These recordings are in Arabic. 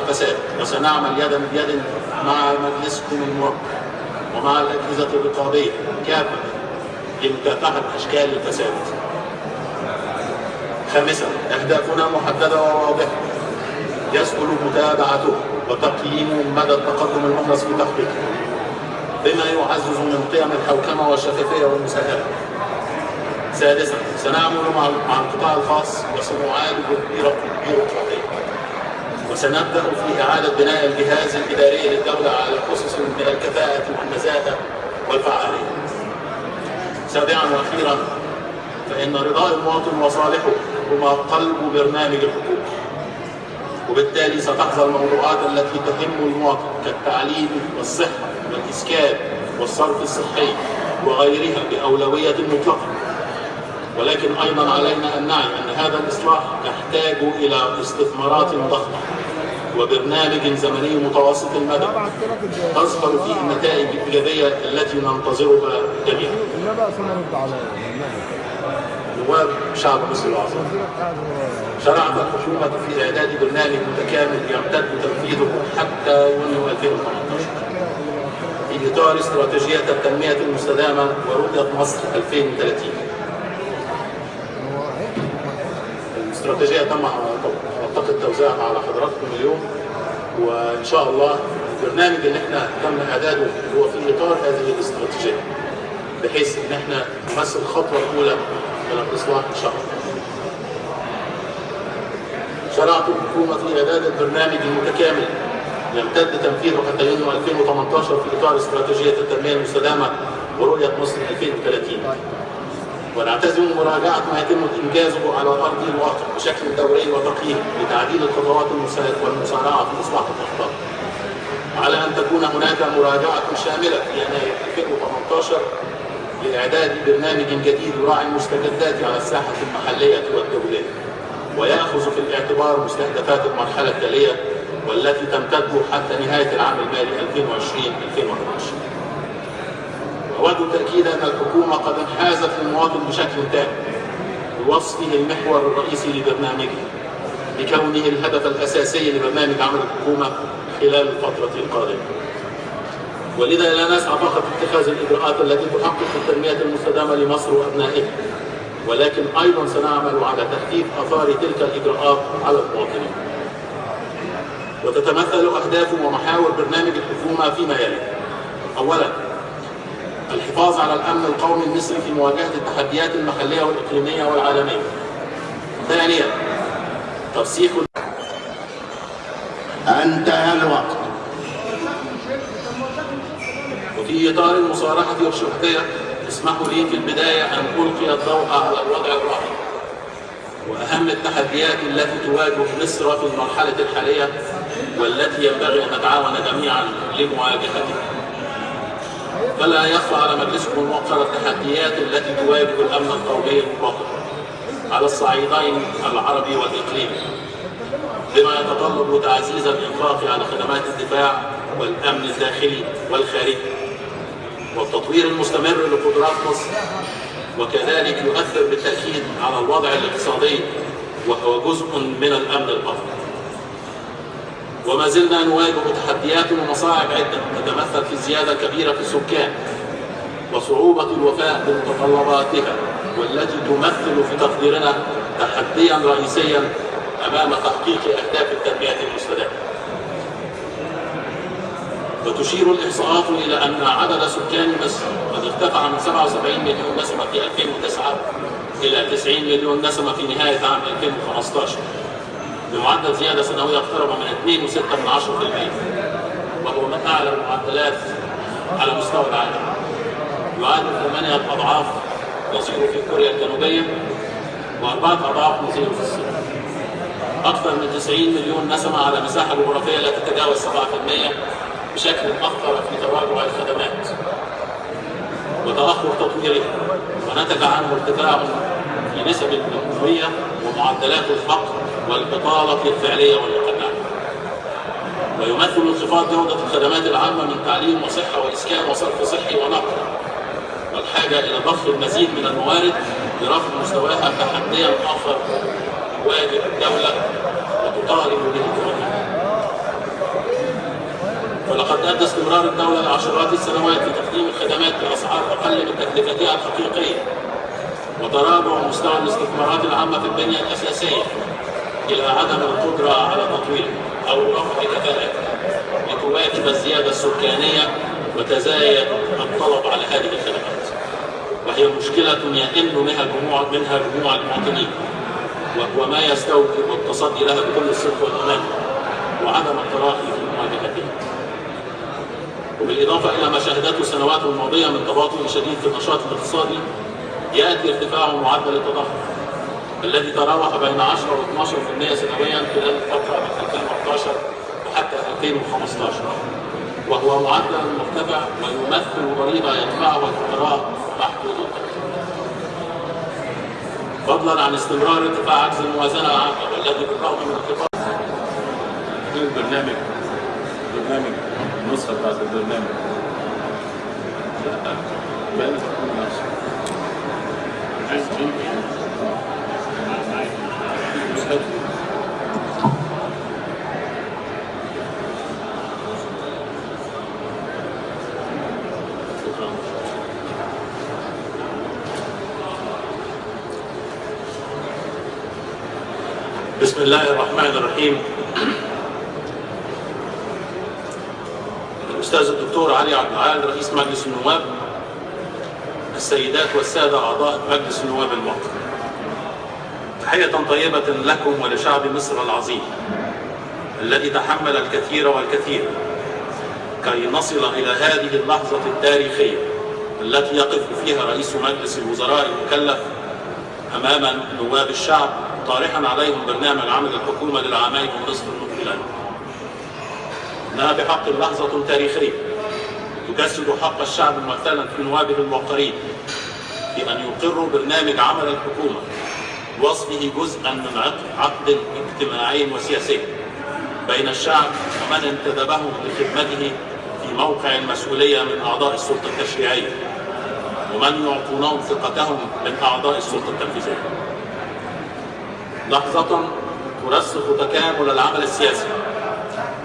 الفساد، وسنعمل يدا بيد مع مجلسكم الموقر ومع الأجهزة الرقابية كافة لمكافحة أشكال الفساد. خامسا، أهدافنا محددة وواضحة يسهل متابعته وتقييم مدى التقدم المخلص في تحقيقه، بما يعزز من قيم الحوكمة والشفافية والمساهمة. سادسا، سنعمل مع القطاع الخاص وسنعالج البيروقراطية، وسنبدأ في إعادة بناء الجهاز الإداري للدولة على أسس من الكفاءة والنزاهة والفعالية. سابعا وأخيرا، فإن رضاء المواطن وصالحه هما قلب برنامج الحكومة، وبالتالي ستحظى الموضوعات التي تهم المواطن كالتعليم والصحة والإسكان والصرف الصحي وغيرها بأولوية مطلقة. ولكن أيضا علينا أن نعي أن هذا الإصلاح يحتاج إلى استثمارات ضخمة وبرنامج زمني متوسط المدى تظهر فيه النتائج الإيجابية التي ننتظرها جميعا. نواب شعب مصر العظيم، شرعت الحكومة في إعداد برنامج متكامل يمتد تنفيذه حتى يونيو 2018 في إطار استراتيجية التنمية المستدامة ورؤية مصر 2030. الاستراتيجية تم أعتقد توزيعها على حضراتكم اليوم، وإن شاء الله البرنامج اللي احنا تم إعداده هو في إطار هذه الاستراتيجية، بحيث إن احنا نمثل الخطوة الأولى من الإصلاح إن شاء الله. شرعت الحكومة في إعداد البرنامج المتكامل يمتد تنفيذه حتى يونيو 2018 في إطار استراتيجية التنمية المستدامة ورؤية مصر 2030. ونعتزم مراجعة ما يتم إنجازه على أرض الواقع بشكل دوري وتقييم لتعديل الخطوات والمسارعة في إصلاح الأخطاء، على أن تكون هناك مراجعة شاملة في يناير 2018 لإعداد برنامج جديد يراعي المستجدات على الساحة المحلية والدولية، ويأخذ في الاعتبار مستهدفات المرحلة التالية والتي تمتد حتى نهاية العام المالي 2020-2021. أود التأكيد أن الحكومة قد انحازت للمواطن بشكل تام بوصفه المحور الرئيسي لبرنامجه بكونه الهدف الأساسي لبرنامج عمل الحكومة خلال الفترة القادمة. ولذا لا نسعى فقط اتخاذ الإجراءات التي تحقق التنمية المستدامة لمصر وأبنائها، ولكن أيضا سنعمل على تخفيف آثار تلك الإجراءات على المواطنين. وتتمثل أهداف ومحاور برنامج الحكومة فيما يلي: أولا، الحفاظ على الأمن القومي المصري في مواجهة التحديات المحلية والإقليمية والعالمية. ثانيا، ترسيخ انتهى الوقت. وفي إطار المصارحة والشرطية اسمحوا لي في البداية أن ألقي الضوء على الوضع الراهن وأهم التحديات التي تواجه مصر في المرحلة الحالية والتي ينبغي أن نتعاون جميعا لمواجهتها. فلا يخفى على مجلسكم الموقر التحديات التي تواجه الأمن القومي المطلق على الصعيدين العربي والإقليمي، بما يتطلب تعزيز الإنفاق على خدمات الدفاع والأمن الداخلي والخارجي والتطوير المستمر لقدرات مصر، وكذلك يؤثر بالتأكيد على الوضع الاقتصادي وهو جزء من الأمن القومي. وما زلنا نواجه تحديات ومصاعب عدة تتمثل في الزيادة الكبيرة في السكان وصعوبة الوفاء بمتطلباتها، والتي تمثل في تقديرنا تحديا رئيسيا أمام تحقيق أهداف التنمية المستدامة. وتشير الإحصاءات إلى أن عدد سكان مصر قد ارتفع من 77 مليون نسمة في 2009 إلى 90 مليون نسمة في نهاية عام 2015 بمعدل زيادة سنوية اقترب من 2.6%، وهو من أعلى المعدلات على مستوى العالم. يعادل 8 أضعاف نظيره في كوريا الجنوبية و4 أضعاف نظيره في الصين. أكثر من 90 مليون نسمة على مساحة جغرافية لا تتجاوز 7% بشكل أخطر في تراجع الخدمات وتأخر تطويرها، ونتج عنه ارتفاع في نسب الأموية ومعدلات الفقر والبطالة الفعلية والمقنعة. ويمثل انخفاض جودة الخدمات العامة من تعليم وصحة وإسكان وصرف صحي ونقل والحاجة إلى ضخ المزيد من الموارد لرفع مستواها تحديا آخر يواجه الدولة وتطالب به الجمهورية. ولقد أدى استمرار الدولة لعشرات السنوات في تقديم الخدمات بأسعار أقل من تكلفتها الحقيقية، وتراجع مستوى الاستثمارات العامة في البنية الأساسية إلى عدم القدرة على تطوير أو رفع كفاءتها لتواكب الزيادة السكانية وتزايد الطلب على هذه الخدمات، وهي مشكلة يئن منها جموع المواطنين، وهو ما يستوجب التصدي لها بكل الصدق والأمان وعدم التراخي في مواجهتها. وبالإضافة إلى ما شهدته السنوات الماضية من تباطؤ شديد في النشاط الاقتصادي، يأتي ارتفاع معدل التضخم الذي تراوح بين 10 و 12% سنويا خلال الفترة من 2011 وحتى 2015، وهو معدل مرتفع ويمثل ضريبة يدفعها الفقراء محدود القدر، فضلا عن استمرار ارتفاع عجز الموازنة العامة والذي بالرغم من انخفاض البرنامج النسخة بتاعت البرنامج بقى بسم الله الرحمن الرحيم. الأستاذ الدكتور علي عبد العال رئيس مجلس النواب، السيدات والسادة أعضاء مجلس النواب المحترم، تحية طيبة لكم ولشعب مصر العظيم الذي تحمل الكثير والكثير كي نصل إلى هذه اللحظة التاريخية التي يقف فيها رئيس مجلس الوزراء المكلف أمام نواب الشعب طارحا عليهم برنامج عمل الحكومة للعامين والنصف المقبلين. إنها بحق لحظة تاريخية تجسد حق الشعب ممثلا في نوابه الموقرين في أن يقروا برنامج عمل الحكومة بوصفه جزءا من عقد اجتماعي وسياسي بين الشعب ومن انتدبهم لخدمته في موقع المسؤولية من أعضاء السلطة التشريعية ومن يعطونهم ثقتهم من أعضاء السلطة التنفيذية. لحظة ترسخ تكامل العمل السياسي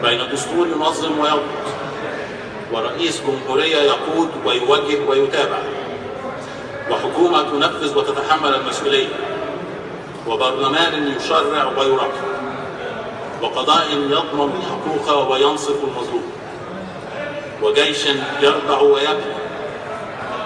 بين دستور ينظم ويضبط ورئيس جمهورية يقود ويوجه ويتابع وحكومة تنفذ وتتحمل المسؤولية وبرلمان يشرع ويراقب وقضاء يضمن الحقوق وينصف المظلوم وجيش يرضع ويبني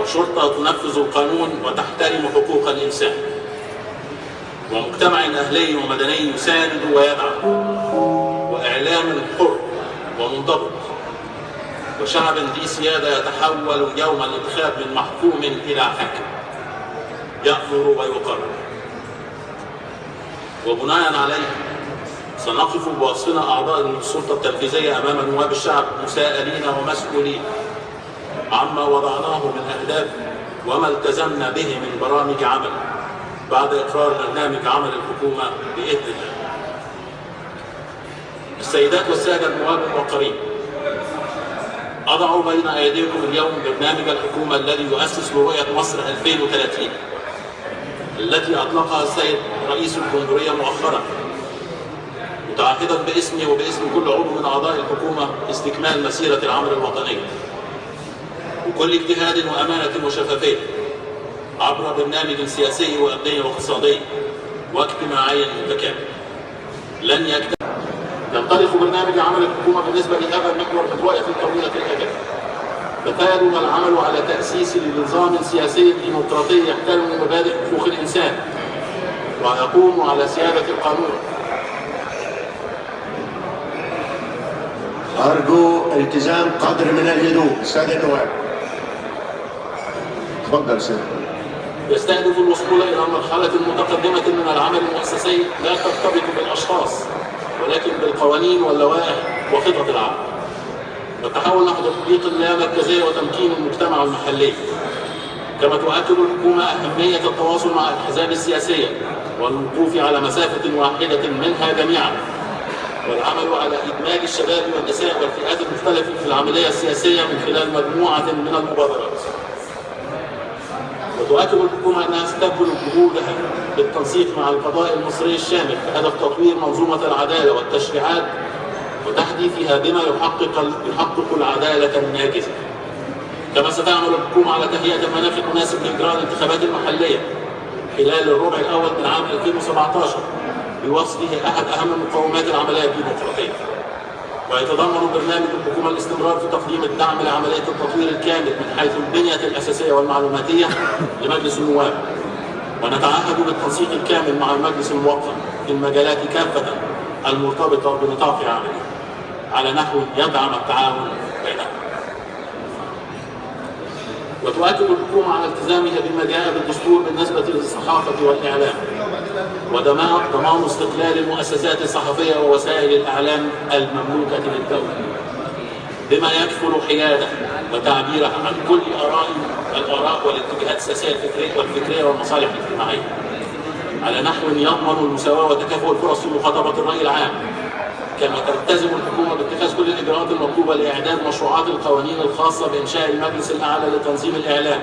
وشرطة تنفذ القانون وتحترم حقوق الإنسان ومجتمع أهلي ومدني يساند ويدعم وإعلام حر ومنضبط وشعب ذي سيادة يتحول يوم الانتخاب من محكوم إلى حاكم يأمر ويقرر. وبناء عليه سنقف بوصفنا أعضاء السلطة التنفيذية أمام نواب الشعب مسائلين ومسؤولين عما وضعناه من أهداف وما التزمنا به من برامج عمل بعد إقرار برنامج عمل الحكومة بإذن الله. السيدات والسادة النواب الموقرين، أضع بين أيديكم اليوم برنامج الحكومة الذي يؤسس لرؤية مصر 2030 التي أطلقها السيد رئيس الجمهورية مؤخرا، متعهدا باسمي وباسم كل عضو من أعضاء الحكومة استكمال مسيرة العمل الوطني بكل اجتهاد وأمانة وشفافية عبر برنامج سياسي وأمني واقتصادي واجتماعي متكامل. لن ينطلق برنامج عمل الحكومة بالنسبة لهذا المحور بالرؤية الطويلة الأجل، فكادنا العمل على تأسيس لنظام سياسي ديمقراطي يحترم مبادئ حقوق الإنسان ويقوم على سيادة القانون. أرجو التزام قدر من الهدوء. السادة النواب تفضل سيدي. يستهدف الوصول إلى مرحلة متقدمة من العمل المؤسسي لا ترتبط بالأشخاص ولكن بالقوانين واللوائح وخطط العمل، والتحول نحو تطبيق اللامركزية وتمكين المجتمع المحلي. كما تؤكد الحكومة أهمية التواصل مع الأحزاب السياسية والوقوف على مسافة واحدة منها جميعا، والعمل على إدماج الشباب والنساء والفئات المختلفة في العملية السياسية من خلال مجموعة من المبادرات. وتؤكد الحكومة أنها ستبذل جهودها بالتنسيق مع القضاء المصري الشامل بهدف تطوير منظومة العدالة والتشريعات وتحت تحديثها بما يحقق العدالة الناجزة. كما ستعمل الحكومة على تهيئة المناخ المناسب لإجراء الانتخابات المحلية خلال الربع الأول من عام 2017 بوصفه أحد أهم مقومات العملية الديمقراطية. ويتضمن برنامج الحكومة الاستمرار في تقديم الدعم لعملية التطوير الكامل من حيث البنية الأساسية والمعلوماتية لمجلس النواب. ونتعهد بالتنسيق الكامل مع المجلس الموقر في المجالات كافة المرتبطة بنطاق عمله على نحو يدعم التعاون بينهم. وتؤكد الحكومة على التزامها بما جاء بالدستور بالنسبة للصحافة والإعلام وضمان استقلال المؤسسات الصحفية ووسائل الإعلام المملوكة للدولة بما يكفل حيادة وتعبيرها عن كل الآراء والاتجاهات السياسية والفكرية والمصالح الاجتماعية على نحو يضمن المساواة وتكافؤ الفرص في مخاطبة الرأي العام. كما تلتزم الحكومة باتخاذ كل الإجراءات المطلوبة لإعداد مشروعات القوانين الخاصة بإنشاء المجلس الأعلى لتنظيم الإعلام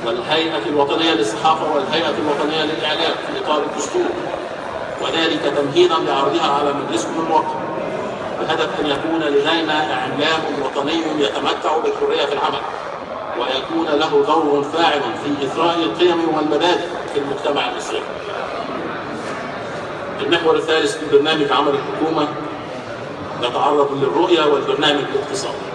والهيئة الوطنية للصحافة والهيئة الوطنية للإعلام في إطار الدستور، وذلك تمهيدا لعرضها على مجلسكم الموقر بهدف أن يكون لدينا إعلام وطني يتمتع بالحرية في العمل ويكون له دور فاعل في إثراء القيم والمبادئ في المجتمع المصري. المحور الثالث في برنامج عمل الحكومة يتعرض للرؤية والبرنامج الاقتصادي.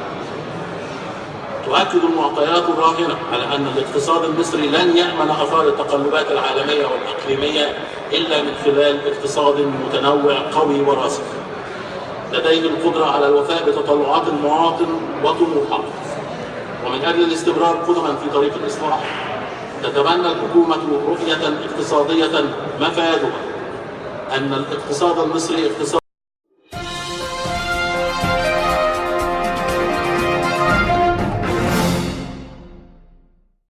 تؤكد المعطيات الراهنة على أن الاقتصاد المصري لن يأمن آثار التقلبات العالمية والإقليمية إلا من خلال اقتصاد متنوع قوي وراسخ لديه القدرة على الوفاء بتطلعات المواطن وطموحاته. ومن أجل الاستمرار قدما في طريق الإصلاح تتبنى الحكومة رؤية اقتصادية مفادها أن الاقتصاد المصري اقتصاد